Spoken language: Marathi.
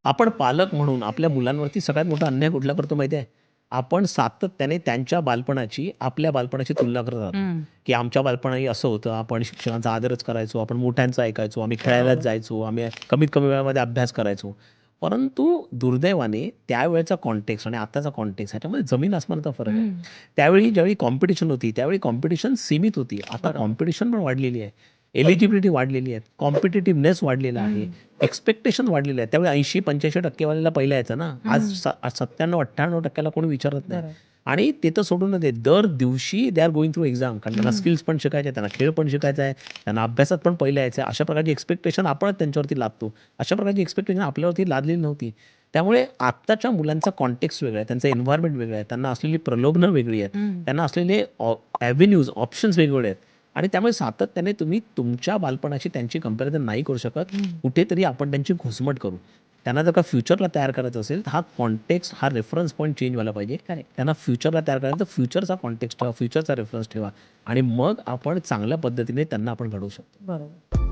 आपण पालक म्हणून आपल्या मुलांवरती सगळ्यात मोठा अन्याय कुठला करतो माहिती आहे? आपण सातत्याने त्यांच्या बालपणाची आपल्या बालपणाची तुलना करत राहतो, हं. की आमच्या बालपणी असं होतं, आपण शिक्षणाचा आदरच करायचो, आपण मोठ्यांचं ऐकायचो, आम्ही खेळायलाच जायचो, आम्ही कमीत कमी वेळामध्ये अभ्यास करायचो. परंतु दुर्दैवाने त्यावेळेचा कॉन्टेक्स्ट आणि आताचा कॉन्टेक्स्ट ह्याच्यामध्ये जमीन आसमानाचा फरक आहे. हं. त्यावेळी ज्यावेळी कॉम्पिटिशन होती, त्यावेळी कॉम्पिटिशन सीमित होती. आता बरोबर. कॉम्पिटिशन पण वाढलेली आहे. एलिजिबिलिटी वाढलेली आहे. कॉम्पिटिटिव्हनेस वाढलेला आहे. हं. एक्स्पेक्टेशन वाढलेलं आहे. त्यावेळी 80-85% वाल्याला पहिला यायचं ना. आज हं. 97-98% कोणी विचारत नाही. बरोबर. आणि ते तर सोडून दे, दर दिवशी they are going through exam. कारण त्यांना हं. स्किल्स पण शिकायचे, त्यांना खेळ पण शिकायचा आहे, त्यांना अभ्यासात पण पहिलं यायचं आहे. अशा प्रकारची एक्स्पेक्टेशन आपणच त्यांच्यावरती लादतो. अशा प्रकारची एक्स्पेक्टेशन आपल्यावरती लादलेली नव्हती. त्यामुळे आत्ताच्या मुलांचा कॉन्टेक्स्ट वेगळा आहे, त्यांचं एन्व्हायर्नमेंट वेगळं आहे, त्यांना असलेली प्रलोभनं वेगळी आहेत, हं. त्यांना असलेले ॲव्हेन्यूज, ऑप्शन्स वेगवेगळे आहेत. आणि त्यामुळे सातत्याने तुम्ही तुमच्या बालपणाशी त्यांची कंपॅरिझन नाही करू शकत. हं. कुठेतरी आपण त्यांची घुसमट करू. त्यांना जर का फ्युचरला तयार करायचं असेल, तर हा कॉन्टेक्स्ट, हा रेफरन्स पॉईंट चेंज व्हायला पाहिजे. करेक्ट. त्यांना फ्युचरला तयार करायचं तर फ्युचरचा कॉन्टेक्स्ट ठेवा, फ्युचरचा रेफरन्स ठेवा आणि मग आपण चांगल्या पद्धतीने त्यांना आपण घडवू शकतो. बरोबर.